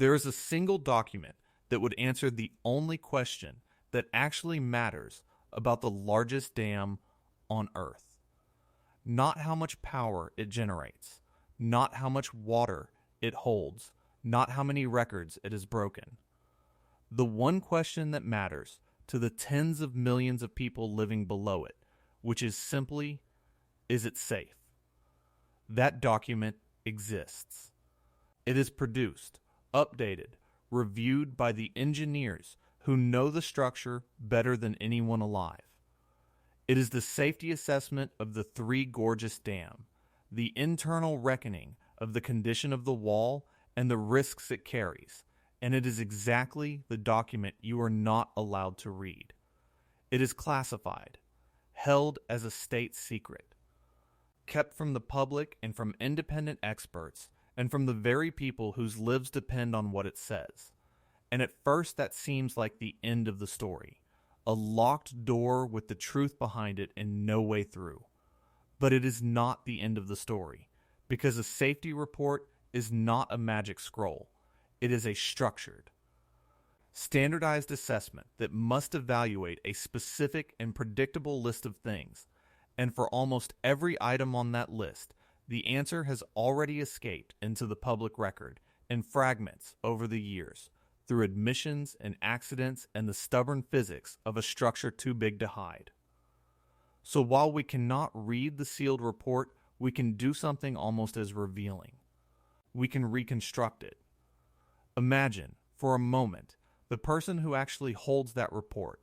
There is a single document that would answer the only question that actually matters about the largest dam on Earth. Not how much power it generates, not how much water it holds, not how many records it has broken. The one question that matters to the tens of millions of people living below it, which is simply, is it safe? That document exists. It is produced, updated, reviewed by the engineers who know the structure better than anyone alive. It is the safety assessment of the Three Gorges Dam, the internal reckoning of the condition of the wall and the risks it carries, and it is exactly the document you are not allowed to read. It is classified, held as a state secret, kept from the public and from independent experts, and from the very people whose lives depend on what it says. And at first that seems like the end of the story, a locked door with the truth behind it and no way through. But it is not the end of the story, because a safety report is not a magic scroll. It is a structured, standardized assessment that must evaluate a specific and predictable list of things, and for almost every item on that list, the answer has already escaped into the public record in fragments over the years, through admissions and accidents and the stubborn physics of a structure too big to hide. So while we cannot read the sealed report, we can do something almost as revealing. We can reconstruct it. Imagine, for a moment, the person who actually holds that report,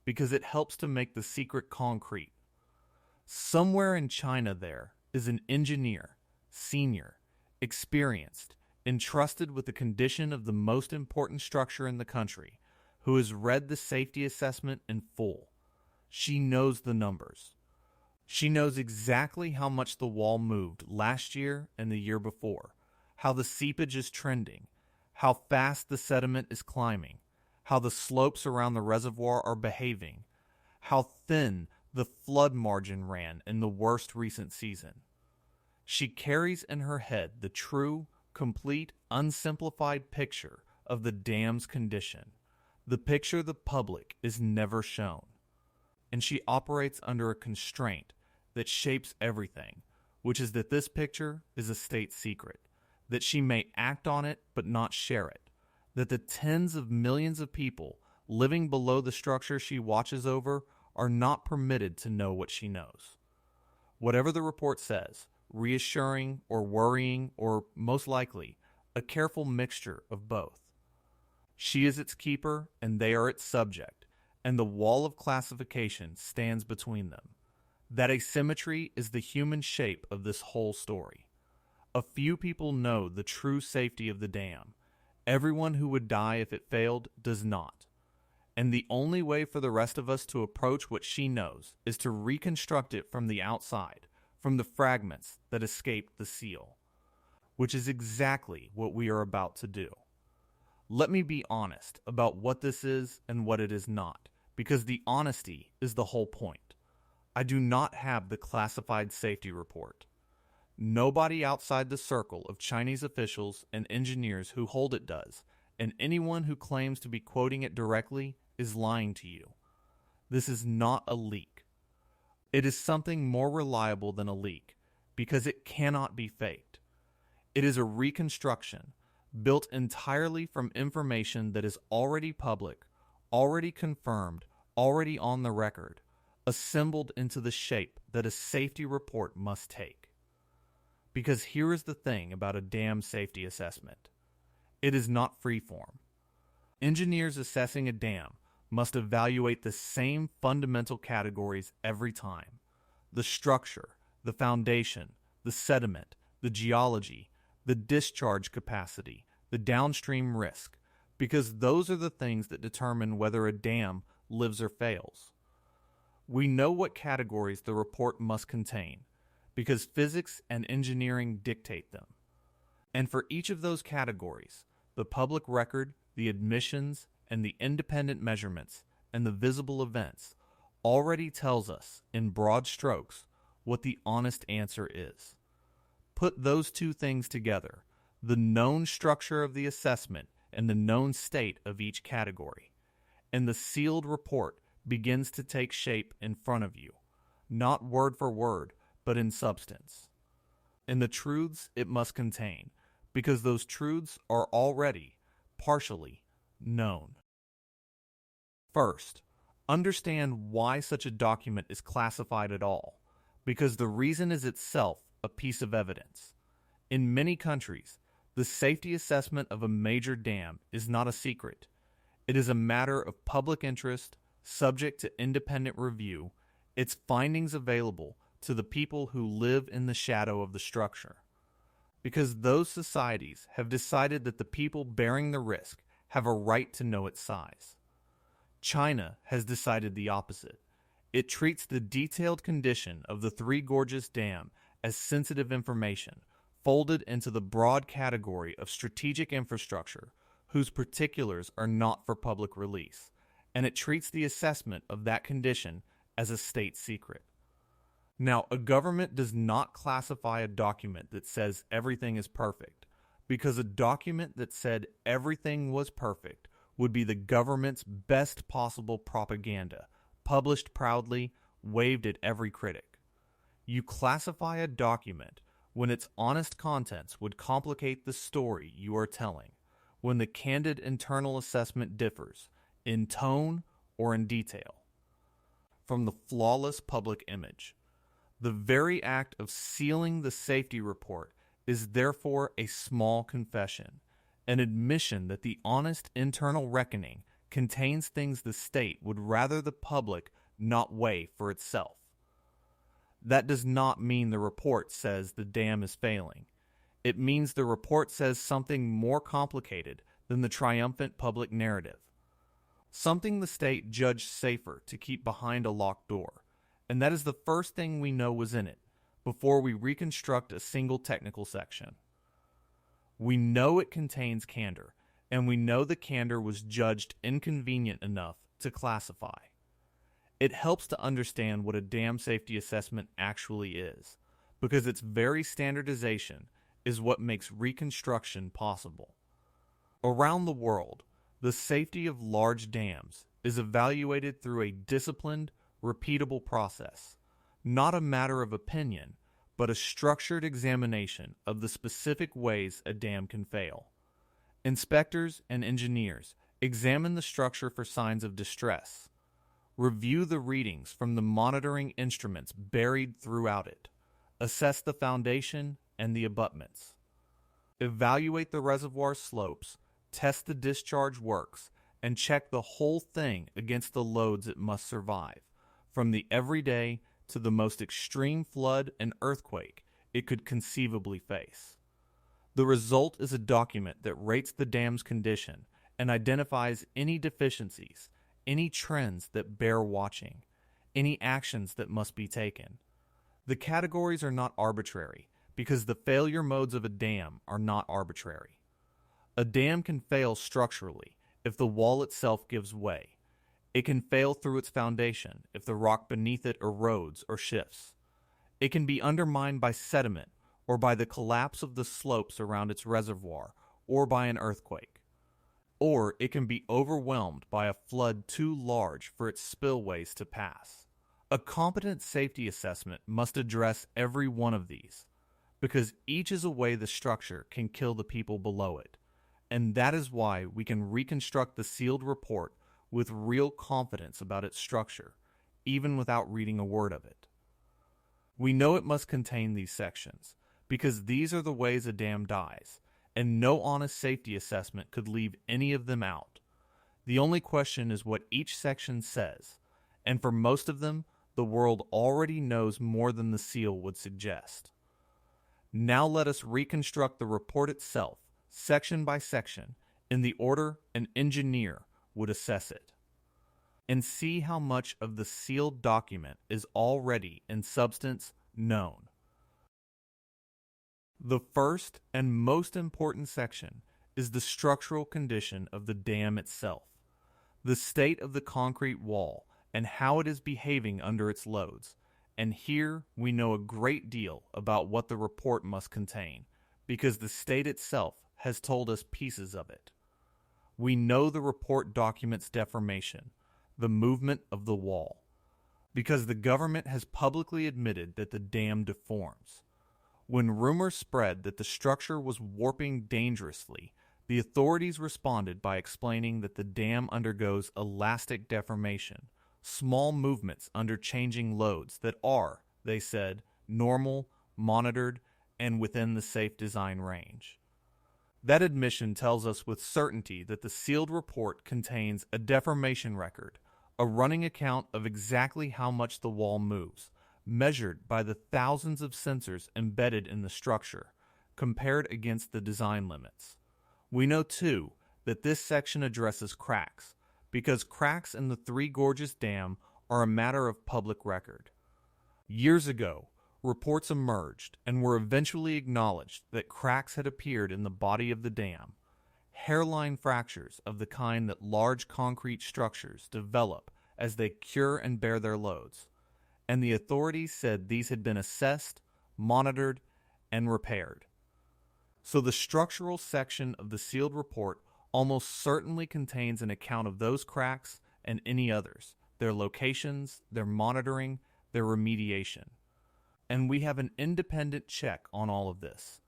because it helps to make the secret concrete. Somewhere in China there is an engineer, senior, experienced, entrusted with the condition of the most important structure in the country, who has read the safety assessment in full. She knows the numbers. She knows exactly how much the wall moved last year and the year before, how the seepage is trending, how fast the sediment is climbing, how the slopes around the reservoir are behaving, how thin the flood margin ran in the worst recent season. She carries in her head the true, complete, unsimplified picture of the dam's condition, the picture the public is never shown. And she operates under a constraint that shapes everything, which is that this picture is a state secret, that she may act on it but not share it, that the tens of millions of people living below the structure she watches over are not permitted to know what she knows. Whatever the report says, reassuring or worrying or, most likely, a careful mixture of both. She is its keeper and they are its subject, and the wall of classification stands between them. That asymmetry is the human shape of this whole story. A few people know the true safety of the dam. Everyone who would die if it failed does not. And the only way for the rest of us to approach what she knows is to reconstruct it from the outside, from the fragments that escaped the seal, which is exactly what we are about to do. Let me be honest about what this is and what it is not, because the honesty is the whole point. I do not have the classified safety report. Nobody outside the circle of Chinese officials and engineers who hold it does, and anyone who claims to be quoting it directly is lying to you. This is not a leak. It is something more reliable than a leak, because it cannot be faked. It is a reconstruction, built entirely from information that is already public, already confirmed, already on the record, assembled into the shape that a safety report must take. Because here is the thing about a dam safety assessment. It is not freeform. Engineers assessing a dam must evaluate the same fundamental categories every time: the structure, the foundation, the sediment, the geology, the discharge capacity, the downstream risk, because those are the things that determine whether a dam lives or fails. We know what categories the report must contain, because physics and engineering dictate them. And for each of those categories, the public record, the admissions, and the independent measurements, and the visible events already tells us, in broad strokes, what the honest answer is. Put those two things together, the known structure of the assessment and the known state of each category, and the sealed report begins to take shape in front of you, not word for word, but in substance. And the truths it must contain, because those truths are already, partially, known. First, understand why such a document is classified at all, because the reason is itself a piece of evidence. In many countries, the safety assessment of a major dam is not a secret. It is a matter of public interest, subject to independent review, its findings available to the people who live in the shadow of the structure. Because those societies have decided that the people bearing the risk have a right to know its size. China has decided the opposite. It treats the detailed condition of the Three Gorges Dam as sensitive information, folded into the broad category of strategic infrastructure whose particulars are not for public release, and it treats the assessment of that condition as a state secret. Now, a government does not classify a document that says everything is perfect, because a document that said everything was perfect would be the government's best possible propaganda, published proudly, waved at every critic. You classify a document when its honest contents would complicate the story you are telling, when the candid internal assessment differs, in tone or in detail, from the flawless public image. The very act of sealing the safety report is therefore a small confession, an admission that the honest internal reckoning contains things the state would rather the public not weigh for itself. That does not mean the report says the dam is failing. It means the report says something more complicated than the triumphant public narrative. Something the state judged safer to keep behind a locked door, and that is the first thing we know was in it before we reconstruct a single technical section. We know it contains candor, and we know the candor was judged inconvenient enough to classify. It helps to understand what a dam safety assessment actually is, because its very standardization is what makes reconstruction possible. Around the world, the safety of large dams is evaluated through a disciplined, repeatable process, not a matter of opinion, but a structured examination of the specific ways a dam can fail. Inspectors and engineers examine the structure for signs of distress, review the readings from the monitoring instruments buried throughout it, assess the foundation and the abutments, evaluate the reservoir slopes, test the discharge works, and check the whole thing against the loads it must survive, from the everyday to the most extreme flood and earthquake it could conceivably face. The result is a document that rates the dam's condition and identifies any deficiencies, any trends that bear watching, any actions that must be taken. The categories are not arbitrary because the failure modes of a dam are not arbitrary. A dam can fail structurally if the wall itself gives way. It can fail through its foundation if the rock beneath it erodes or shifts. It can be undermined by sediment or by the collapse of the slopes around its reservoir or by an earthquake. Or it can be overwhelmed by a flood too large for its spillways to pass. A competent safety assessment must address every one of these, because each is a way the structure can kill the people below it, and that is why we can reconstruct the sealed report with real confidence about its structure, even without reading a word of it. We know it must contain these sections, because these are the ways a dam dies, and no honest safety assessment could leave any of them out. The only question is what each section says, and for most of them, the world already knows more than the seal would suggest. Now let us reconstruct the report itself, section by section, in the order an engineer would assess it, and see how much of the sealed document is already, in substance, known. The first and most important section is the structural condition of the dam itself, the state of the concrete wall, and how it is behaving under its loads. And here we know a great deal about what the report must contain, because the state itself has told us pieces of it. we know the report documents deformation, the movement of the wall, because the government has publicly admitted that the dam deforms. When rumors spread that the structure was warping dangerously, the authorities responded by explaining that the dam undergoes elastic deformation, small movements under changing loads that are, they said, normal, monitored, and within the safe design range. That admission tells us with certainty that the sealed report contains a deformation record, a running account of exactly how much the wall moves, measured by the thousands of sensors embedded in the structure, compared against the design limits. We know, too, that this section addresses cracks, because cracks in the Three Gorges Dam are a matter of public record. Years ago, reports emerged and were eventually acknowledged that cracks had appeared in the body of the dam, hairline fractures of the kind that large concrete structures develop as they cure and bear their loads, and the authorities said these had been assessed, monitored, and repaired. So the structural section of the sealed report almost certainly contains an account of those cracks and any others, their locations, their monitoring, their remediation. And we have an independent check on all of this,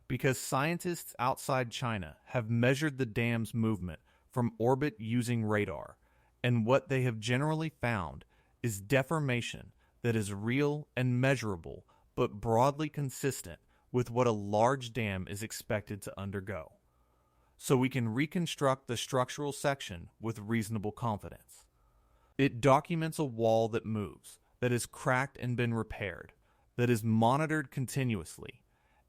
because scientists outside China have measured the dam's movement from orbit using radar, and what they have generally found is deformation that is real and measurable, but broadly consistent with what a large dam is expected to undergo. So we can reconstruct the structural section with reasonable confidence. It documents a wall that moves, that is cracked and been repaired, that is monitored continuously,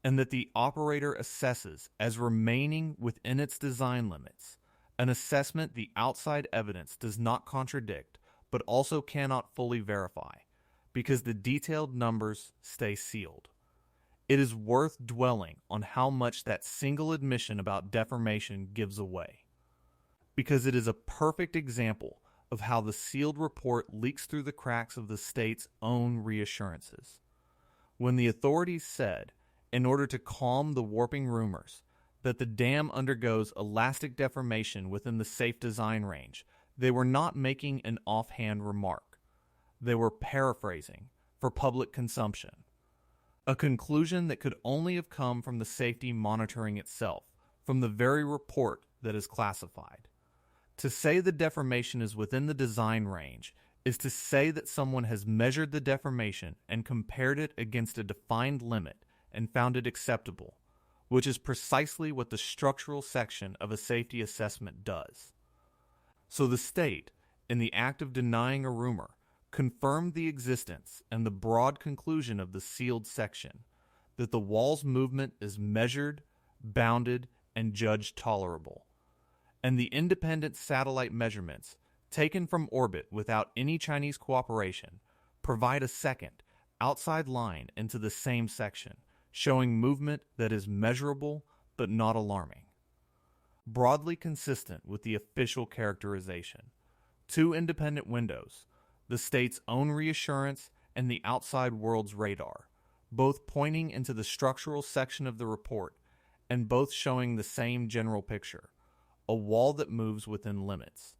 and that the operator assesses as remaining within its design limits, an assessment the outside evidence does not contradict, but also cannot fully verify, because the detailed numbers stay sealed. It is worth dwelling on how much that single admission about deformation gives away, because it is a perfect example of how the sealed report leaks through the cracks of the state's own reassurances. When the authorities said, in order to calm the warping rumors, that the dam undergoes elastic deformation within the safe design range, they were not making an offhand remark. They were paraphrasing for public consumption. A conclusion that could only have come from the safety monitoring itself, from the very report that is classified. To say the deformation is within the design range is to say that someone has measured the deformation and compared it against a defined limit and found it acceptable, which is precisely what the structural section of a safety assessment does. So the state, in the act of denying a rumor, confirmed the existence and the broad conclusion of the sealed section, that the wall's movement is measured, bounded, and judged tolerable. And the independent satellite measurements, taken from orbit without any Chinese cooperation, provide a second, outside line into the same section, showing movement that is measurable but not alarming. Broadly consistent with the official characterization, two independent windows, the state's own reassurance and the outside world's radar, both pointing into the structural section of the report and both showing the same general picture, a wall that moves within limits.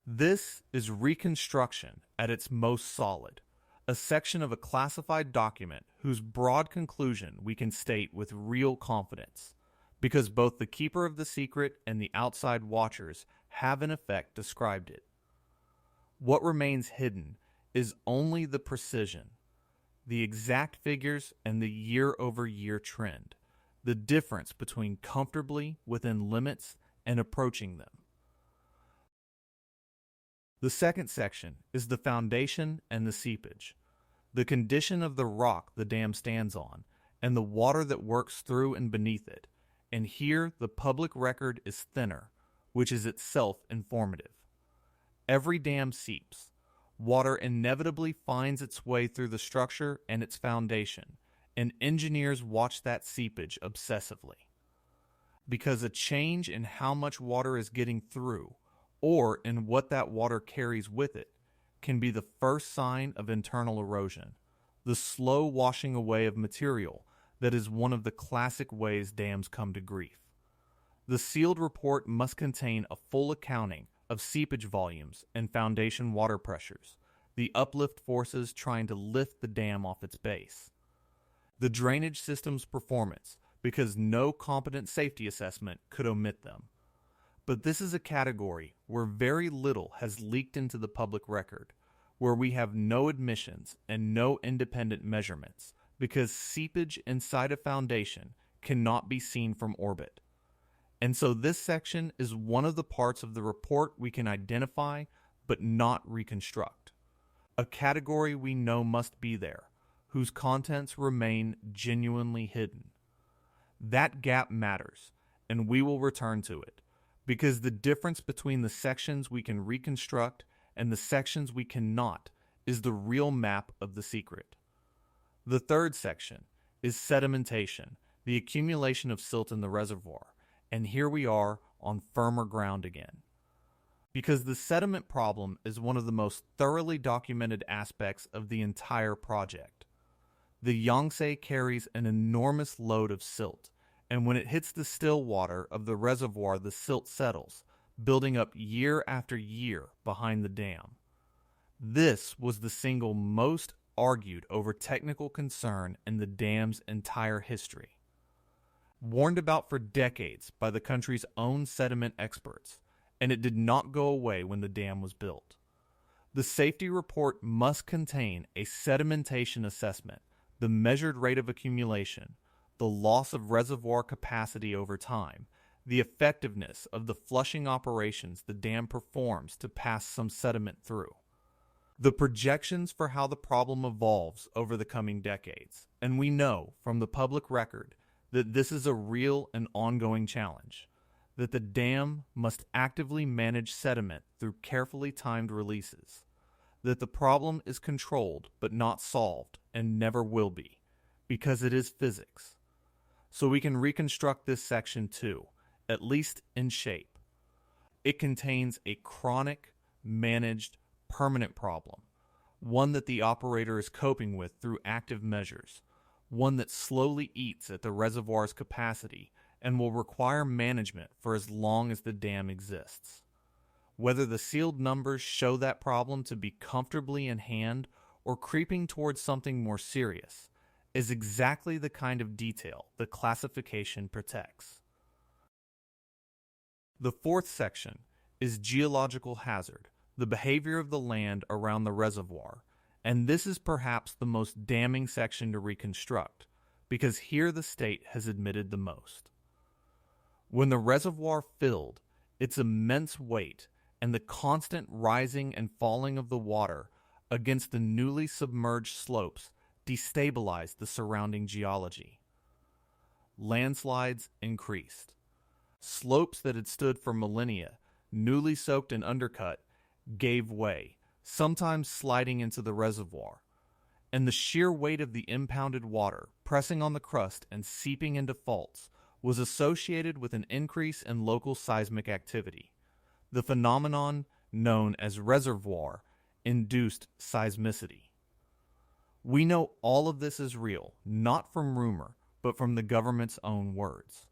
This is reconstruction at its most solid, a section of a classified document whose broad conclusion we can state with real confidence, because both the keeper of the secret and the outside watchers have in effect described it. What remains hidden is only the precision, the exact figures and the year-over-year trend, the difference between comfortably within limits and approaching them. The second section is the foundation and the seepage, the condition of the rock the dam stands on, and the water that works through and beneath it, and here the public record is thinner, which is itself informative. Every dam seeps. Water inevitably finds its way through the structure and its foundation, and engineers watch that seepage obsessively. Because a change in how much water is getting through, or in what that water carries with it, can be the first sign of internal erosion, the slow washing away of material that is one of the classic ways dams come to grief. The sealed report must contain a full accounting of seepage volumes and foundation water pressures, the uplift forces trying to lift the dam off its base, the drainage system's performance, because no competent safety assessment could omit them. But this is a category where very little has leaked into the public record, where we have no admissions and no independent measurements, because seepage inside a foundation cannot be seen from orbit. And so this section is one of the parts of the report we can identify but not reconstruct. A category we know must be there, whose contents remain genuinely hidden. That gap matters, and we will return to it, because the difference between the sections we can reconstruct and the sections we cannot is the real map of the secret. The third section is sedimentation, the accumulation of silt in the reservoir, and here we are on firmer ground again. Because the sediment problem is one of the most thoroughly documented aspects of the entire project. The Yangtze carries an enormous load of silt, and when it hits the still water of the reservoir, the silt settles, building up year after year behind the dam. This was the single most argued over technical concern in the dam's entire history. Warned about for decades by the country's own sediment experts, and it did not go away when the dam was built. The safety report must contain a sedimentation assessment, the measured rate of accumulation, the loss of reservoir capacity over time, the effectiveness of the flushing operations the dam performs to pass some sediment through, the projections for how the problem evolves over the coming decades, and we know from the public record that this is a real and ongoing challenge, that the dam must actively manage sediment through carefully timed releases, that the problem is controlled but not solved and never will be, because it is physics. So we can reconstruct this section too, at least in shape. It contains a chronic, managed, permanent problem, one that the operator is coping with through active measures, one that slowly eats at the reservoir's capacity and will require management for as long as the dam exists. Whether the sealed numbers show that problem to be comfortably in hand or creeping towards something more serious is exactly the kind of detail the classification protects. The fourth section is geological hazard, the behavior of the land around the reservoir, and this is perhaps the most damning section to reconstruct, because here the state has admitted the most. When the reservoir filled, its immense weight and the constant rising and falling of the water against the newly submerged slopes destabilized the surrounding geology. Landslides increased. Slopes that had stood for millennia, newly soaked and undercut, gave way, sometimes sliding into the reservoir, and the sheer weight of the impounded water pressing on the crust and seeping into faults was associated with an increase in local seismic activity, the phenomenon known as reservoir induced seismicity. We know all of this is real, not from rumor, but from the government's own words.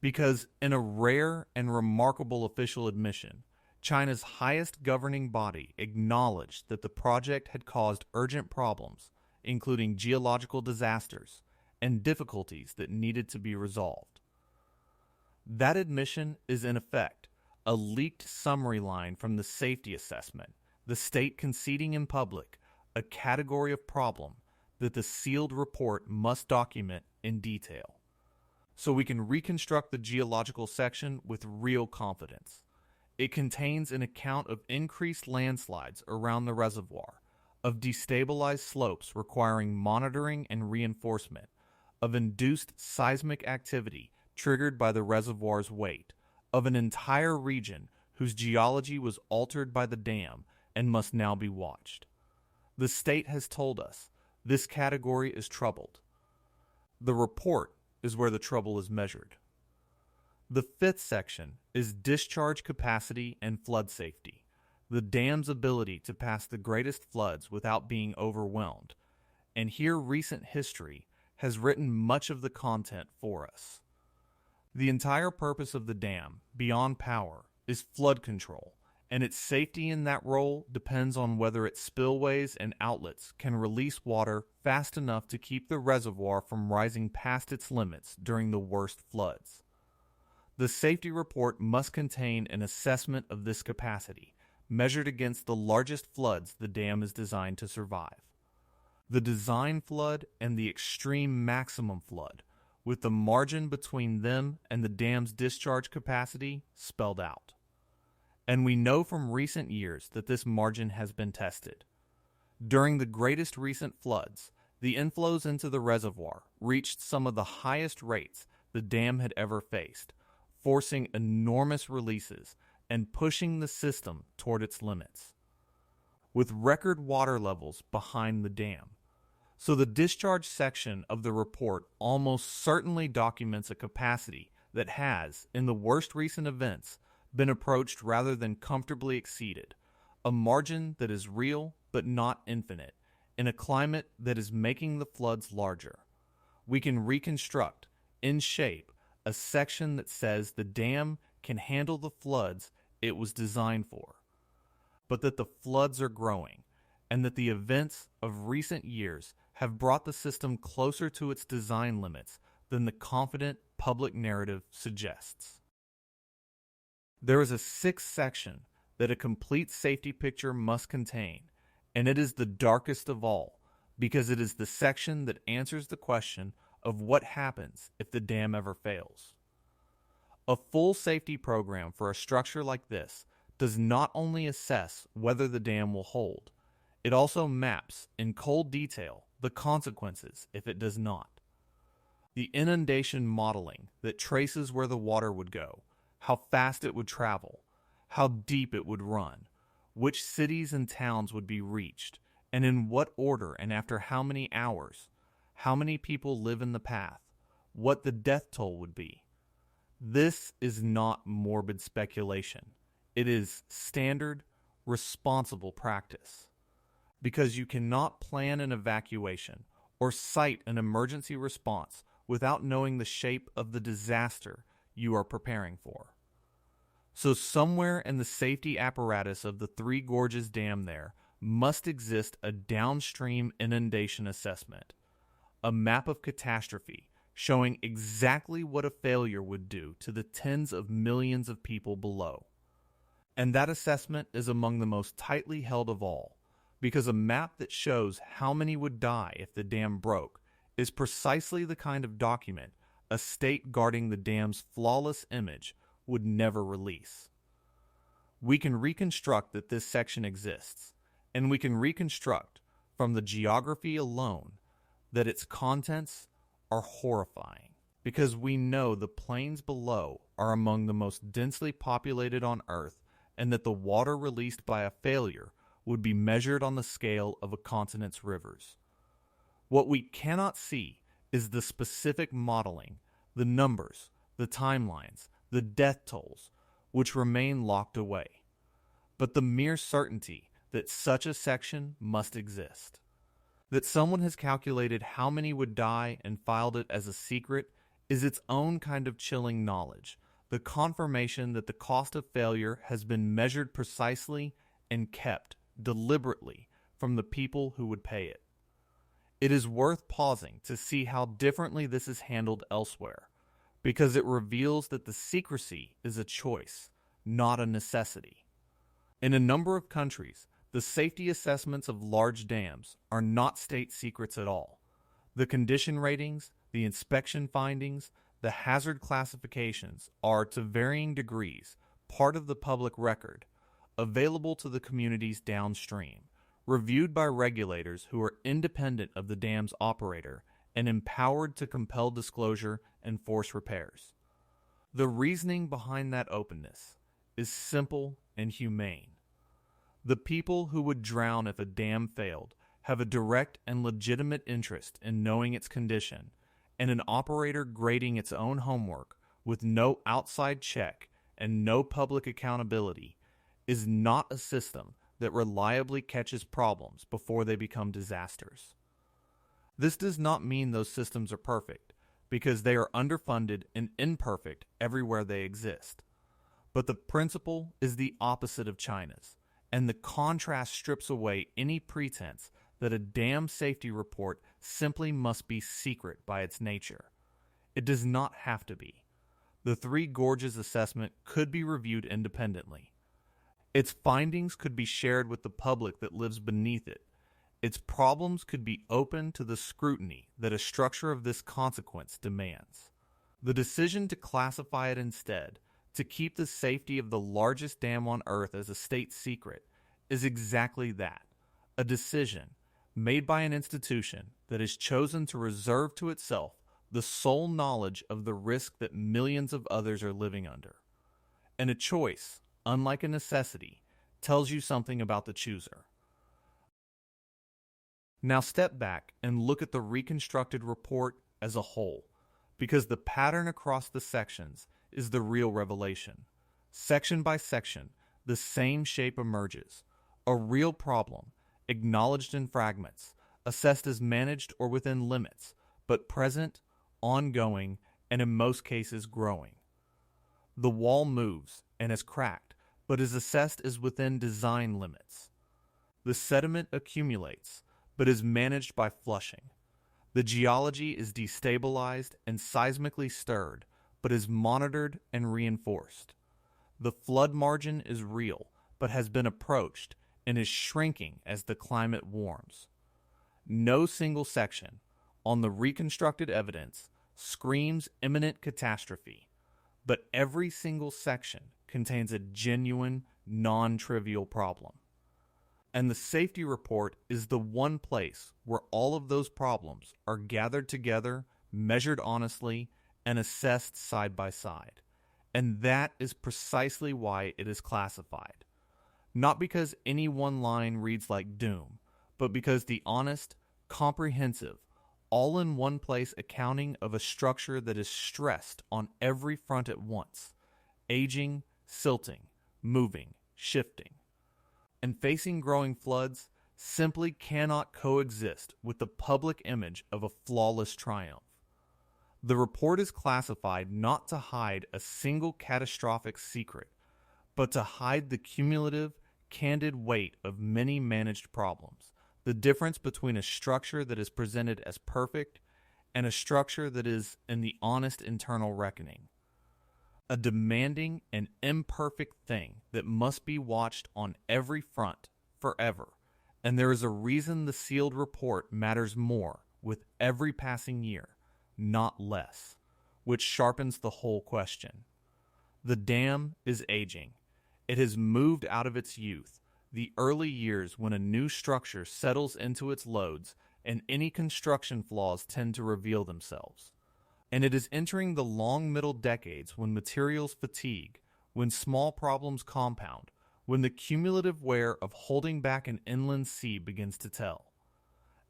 Because in a rare and remarkable official admission, China's highest governing body acknowledged that the project had caused urgent problems, including geological disasters and difficulties that needed to be resolved. That admission is in effect a leaked summary line from the safety assessment, the state conceding in public a category of problem that the sealed report must document in detail. So we can reconstruct the geological section with real confidence. It contains an account of increased landslides around the reservoir, of destabilized slopes requiring monitoring and reinforcement, of induced seismic activity triggered by the reservoir's weight, of an entire region whose geology was altered by the dam and must now be watched. The state has told us this category is troubled. The report is where the trouble is measured. The fifth section is discharge capacity and flood safety, the dam's ability to pass the greatest floods without being overwhelmed, and here recent history has written much of the content for us. The entire purpose of the dam, beyond power, is flood control, and its safety in that role depends on whether its spillways and outlets can release water fast enough to keep the reservoir from rising past its limits during the worst floods. The safety report must contain an assessment of this capacity, measured against the largest floods the dam is designed to survive. The design flood and the extreme maximum flood, with the margin between them and the dam's discharge capacity spelled out. And we know from recent years that this margin has been tested. During the greatest recent floods, the inflows into the reservoir reached some of the highest rates the dam had ever faced, forcing enormous releases and pushing the system toward its limits, with record water levels behind the dam. So the discharge section of the report almost certainly documents a capacity that has, in the worst recent events, been approached rather than comfortably exceeded, a margin that is real but not infinite, in a climate that is making the floods larger. We can reconstruct, in shape, a section that says the dam can handle the floods it was designed for, but that the floods are growing, and that the events of recent years have brought the system closer to its design limits than the confident public narrative suggests. There is a sixth section that a complete safety picture must contain, and it is the darkest of all, because it is the section that answers the question of what happens if the dam ever fails. A full safety program for a structure like this does not only assess whether the dam will hold, it also maps in cold detail the consequences if it does not. The inundation modeling that traces where the water would go, how fast it would travel, how deep it would run, which cities and towns would be reached, and in what order and after how many hours, how many people live in the path, what the death toll would be. This is not morbid speculation. It is standard, responsible practice. Because you cannot plan an evacuation or cite an emergency response without knowing the shape of the disaster you are preparing for. So somewhere in the safety apparatus of the Three Gorges Dam there must exist a downstream inundation assessment, a map of catastrophe showing exactly what a failure would do to the tens of millions of people below. And that assessment is among the most tightly held of all, because a map that shows how many would die if the dam broke is precisely the kind of document a state guarding the dam's flawless image would never release. We can reconstruct that this section exists, and we can reconstruct from the geography alone that its contents are horrifying, because we know the plains below are among the most densely populated on Earth, and that the water released by a failure would be measured on the scale of a continent's rivers. What we cannot see is the specific modeling, the numbers, the timelines, the death tolls, which remain locked away, but the mere certainty that such a section must exist. That someone has calculated how many would die and filed it as a secret is its own kind of chilling knowledge, the confirmation that the cost of failure has been measured precisely and kept deliberately from the people who would pay it. It is worth pausing to see how differently this is handled elsewhere, because it reveals that the secrecy is a choice, not a necessity. In a number of countries, the safety assessments of large dams are not state secrets at all. The condition ratings, the inspection findings, the hazard classifications are, to varying degrees, part of the public record, available to the communities downstream, reviewed by regulators who are independent of the dam's operator and empowered to compel disclosure and force repairs. The reasoning behind that openness is simple and humane. The people who would drown if a dam failed have a direct and legitimate interest in knowing its condition, and an operator grading its own homework with no outside check and no public accountability is not a system that reliably catches problems before they become disasters. This does not mean those systems are perfect, because they are underfunded and imperfect everywhere they exist. But the principle is the opposite of China's, and the contrast strips away any pretense that a dam safety report simply must be secret by its nature. It does not have to be. The Three Gorges assessment could be reviewed independently. Its findings could be shared with the public that lives beneath it. Its problems could be open to the scrutiny that a structure of this consequence demands. The decision to classify it instead, to keep the safety of the largest dam on Earth as a state secret, is exactly that, a decision made by an institution that has chosen to reserve to itself the sole knowledge of the risk that millions of others are living under. And a choice, unlike a necessity, tells you something about the chooser. Now step back and look at the reconstructed report as a whole, because the pattern across the sections is the real revelation. Section by section, the same shape emerges, a real problem, acknowledged in fragments, assessed as managed or within limits, but present, ongoing, and in most cases growing. The wall moves and is cracked, but is assessed as within design limits. The sediment accumulates, but is managed by flushing. The geology is destabilized and seismically stirred, but is monitored and reinforced. The flood margin is real, but has been approached and is shrinking as the climate warms. No single section, on the reconstructed evidence, screams imminent catastrophe, but every single section contains a genuine, non-trivial problem. And the safety report is the one place where all of those problems are gathered together, measured honestly, and assessed side by side. And that is precisely why it is classified. Not because any one line reads like doom, but because the honest, comprehensive, all in one place accounting of a structure that is stressed on every front at once, aging, silting, moving, shifting, and facing growing floods simply cannot coexist with the public image of a flawless triumph. The report is classified not to hide a single catastrophic secret, but to hide the cumulative, candid weight of many managed problems, the difference between a structure that is presented as perfect and a structure that is in the honest internal reckoning. A demanding and imperfect thing that must be watched on every front forever, and there is a reason the sealed report matters more with every passing year, not less, which sharpens the whole question. The dam is aging. It has moved out of its youth, the early years when a new structure settles into its loads and any construction flaws tend to reveal themselves. And it is entering the long middle decades when materials fatigue, when small problems compound, when the cumulative wear of holding back an inland sea begins to tell.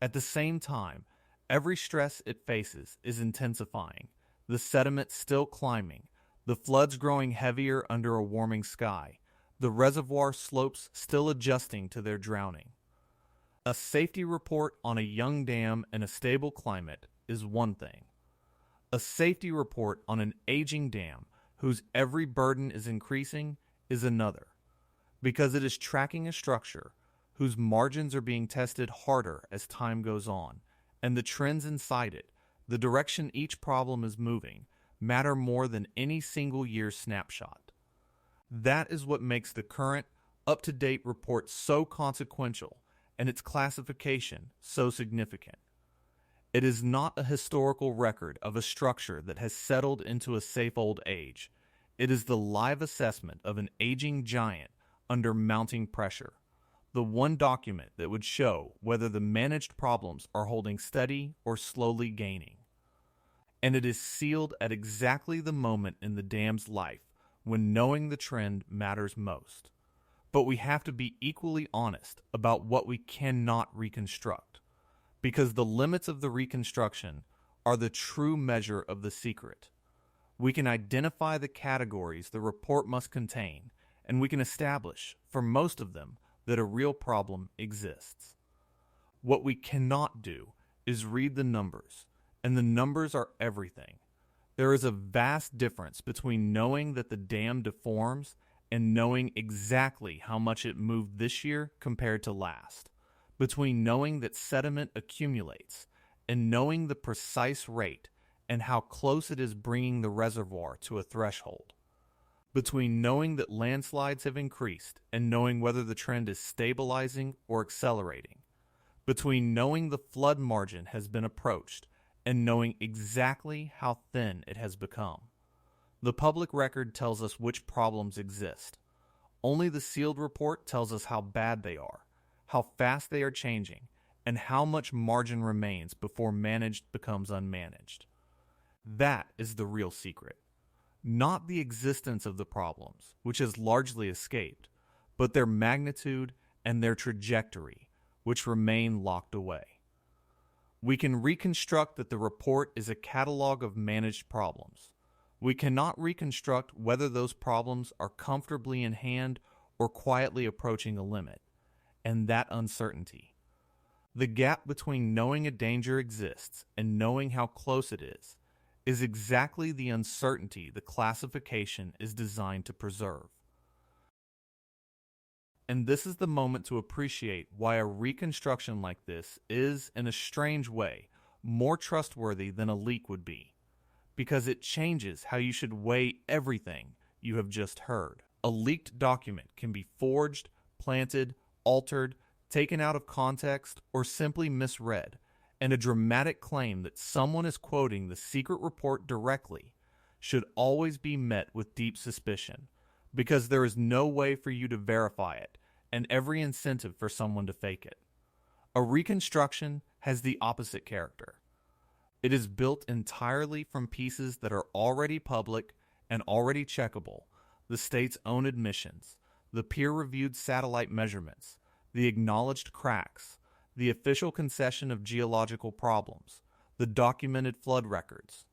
At the same time, every stress it faces is intensifying, the sediment still climbing, the floods growing heavier under a warming sky, the reservoir slopes still adjusting to their drowning. A safety report on a young dam in a stable climate is one thing. A safety report on an aging dam whose every burden is increasing is another, because it is tracking a structure whose margins are being tested harder as time goes on, and the trends inside it, the direction each problem is moving, matter more than any single year's snapshot. That is what makes the current, up-to-date report so consequential and its classification so significant. It is not a historical record of a structure that has settled into a safe old age. It is the live assessment of an aging giant under mounting pressure, the one document that would show whether the managed problems are holding steady or slowly gaining. And it is sealed at exactly the moment in the dam's life when knowing the trend matters most. But we have to be equally honest about what we cannot reconstruct, because the limits of the reconstruction are the true measure of the secret. We can identify the categories the report must contain, and we can establish, for most of them, that a real problem exists. What we cannot do is read the numbers, and the numbers are everything. There is a vast difference between knowing that the dam deforms and knowing exactly how much it moved this year compared to last, between knowing that sediment accumulates and knowing the precise rate and how close it is bringing the reservoir to a threshold, between knowing that landslides have increased and knowing whether the trend is stabilizing or accelerating, between knowing the flood margin has been approached and knowing exactly how thin it has become. The public record tells us which problems exist. Only the sealed report tells us how bad they are, how fast they are changing, and how much margin remains before managed becomes unmanaged. That is the real secret. Not the existence of the problems, which has largely escaped, but their magnitude and their trajectory, which remain locked away. We can reconstruct that the report is a catalog of managed problems. We cannot reconstruct whether those problems are comfortably in hand or quietly approaching a limit, and that uncertainty. The gap between knowing a danger exists and knowing how close it is exactly the uncertainty the classification is designed to preserve. And this is the moment to appreciate why a reconstruction like this is, in a strange way, more trustworthy than a leak would be, because it changes how you should weigh everything you have just heard. A leaked document can be forged, planted, altered, taken out of context, or simply misread, and a dramatic claim that someone is quoting the secret report directly should always be met with deep suspicion, because there is no way for you to verify it and every incentive for someone to fake it. A reconstruction has the opposite character. It is built entirely from pieces that are already public and already checkable, the state's own admissions, the peer-reviewed satellite measurements, the acknowledged cracks, the official concession of geological problems, the documented flood records.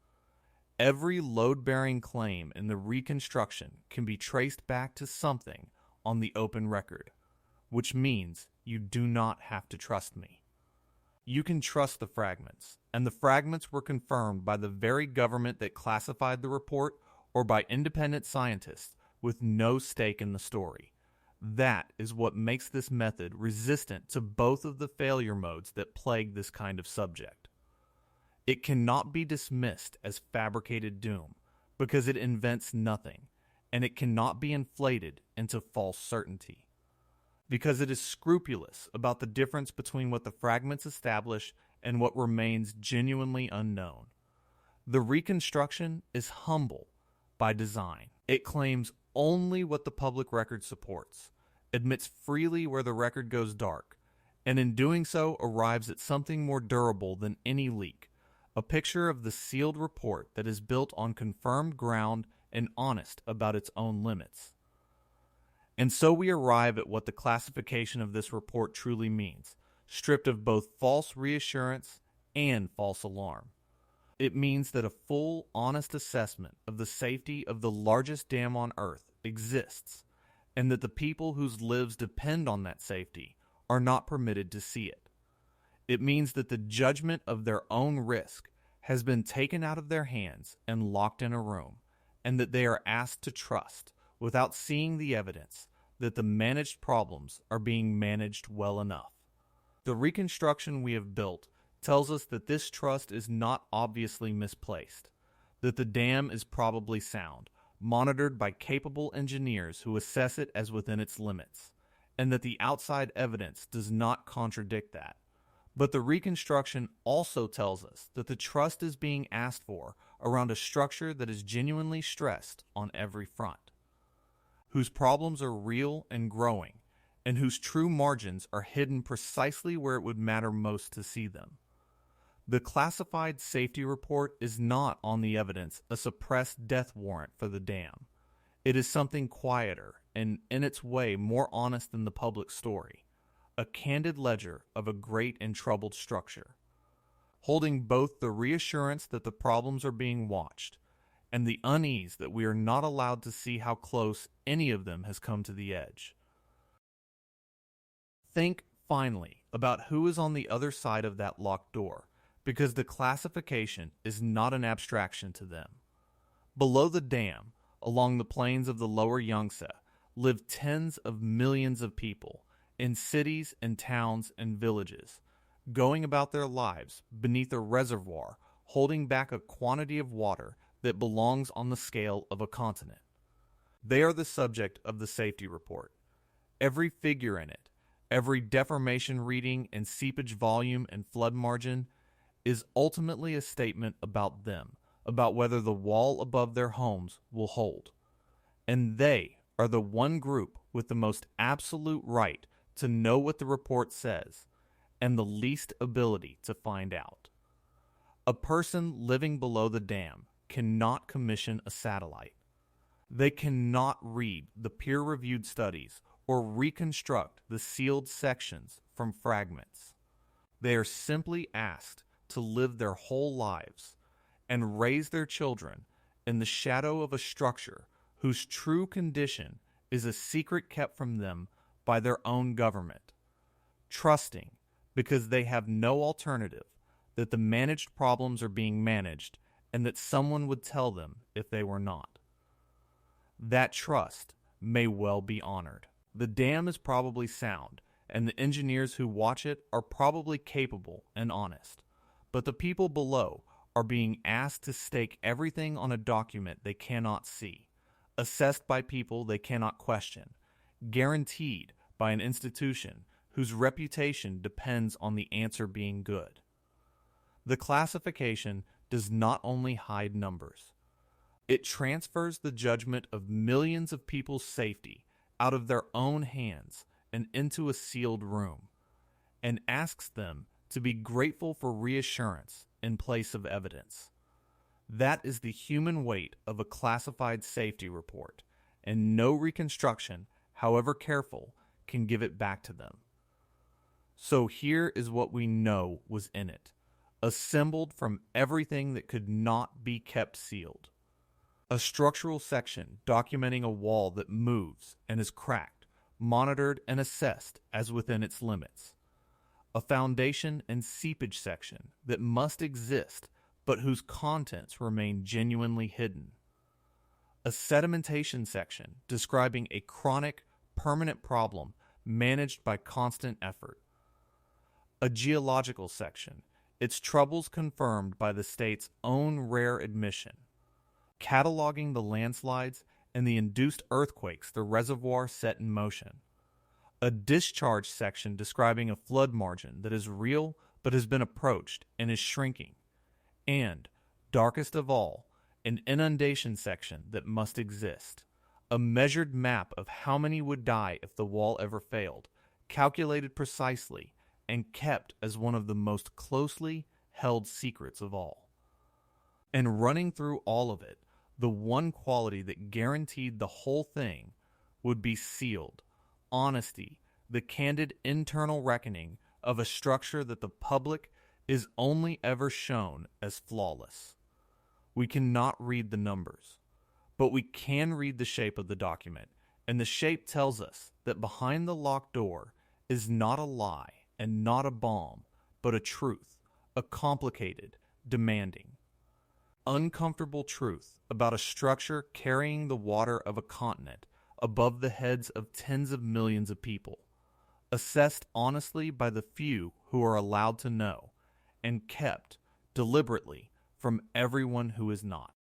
Every load-bearing claim in the reconstruction can be traced back to something on the open record, which means you do not have to trust me. You can trust the fragments, and the fragments were confirmed by the very government that classified the report or by independent scientists with no stake in the story. That is what makes this method resistant to both of the failure modes that plague this kind of subject. It cannot be dismissed as fabricated doom because it invents nothing, and it cannot be inflated into false certainty because it is scrupulous about the difference between what the fragments establish and what remains genuinely unknown. The reconstruction is humble by design. It claims only what the public record supports, admits freely where the record goes dark, and in doing so arrives at something more durable than any leak, a picture of the sealed report that is built on confirmed ground and honest about its own limits. And so we arrive at what the classification of this report truly means, stripped of both false reassurance and false alarm. It means that a full, honest assessment of the safety of the largest dam on Earth exists, and that the people whose lives depend on that safety are not permitted to see it. It means that the judgment of their own risk has been taken out of their hands and locked in a room, and that they are asked to trust, without seeing the evidence, that the managed problems are being managed well enough. The reconstruction we have built tells us that this trust is not obviously misplaced, that the dam is probably sound, monitored by capable engineers who assess it as within its limits, and that the outside evidence does not contradict that. But the reconstruction also tells us that the trust is being asked for around a structure that is genuinely stressed on every front, whose problems are real and growing, and whose true margins are hidden precisely where it would matter most to see them. The classified safety report is not on the evidence a suppressed death warrant for the dam. It is something quieter and, in its way, more honest than the public story, a candid ledger of a great and troubled structure, holding both the reassurance that the problems are being watched and the unease that we are not allowed to see how close any of them has come to the edge. Think, finally, about who is on the other side of that locked door, because the classification is not an abstraction to them. Below the dam, along the plains of the lower Yangtze, live tens of millions of people in cities and towns and villages, going about their lives beneath a reservoir holding back a quantity of water that belongs on the scale of a continent. They are the subject of the safety report. Every figure in it, every deformation reading and seepage volume and flood margin is ultimately a statement about them, about whether the wall above their homes will hold. And they are the one group with the most absolute right to know what the report says and the least ability to find out. A person living below the dam cannot commission a satellite. They cannot read the peer-reviewed studies or reconstruct the sealed sections from fragments. They are simply asked to live their whole lives and raise their children in the shadow of a structure whose true condition is a secret kept from them by their own government, trusting, because they have no alternative, that the managed problems are being managed and that someone would tell them if they were not. That trust may well be honored. The dam is probably sound, and the engineers who watch it are probably capable and honest. But the people below are being asked to stake everything on a document they cannot see, assessed by people they cannot question, guaranteed by an institution whose reputation depends on the answer being good. The classification does not only hide numbers. It transfers the judgment of millions of people's safety out of their own hands and into a sealed room, and asks them to be grateful for reassurance in place of evidence. That is the human weight of a classified safety report, and no reconstruction, however careful, can give it back to them. So here is what we know was in it, assembled from everything that could not be kept sealed. A structural section documenting a wall that moves and is cracked, monitored and assessed as within its limits. A foundation and seepage section that must exist but whose contents remain genuinely hidden. A sedimentation section describing a chronic, permanent problem managed by constant effort. A geological section, its troubles confirmed by the state's own rare admission, cataloging the landslides and the induced earthquakes the reservoir set in motion. A discharge section describing a flood margin that is real but has been approached and is shrinking. And, darkest of all, an inundation section that must exist. A measured map of how many would die if the wall ever failed, calculated precisely and kept as one of the most closely held secrets of all. And running through all of it, the one quality that guaranteed the whole thing would be sealed, honesty, the candid internal reckoning of a structure that the public is only ever shown as flawless. We cannot read the numbers, but we can read the shape of the document, and the shape tells us that behind the locked door is not a lie and not a bomb, but a truth, a complicated, demanding, uncomfortable truth about a structure carrying the water of a continent above the heads of tens of millions of people, assessed honestly by the few who are allowed to know, and kept deliberately from everyone who is not.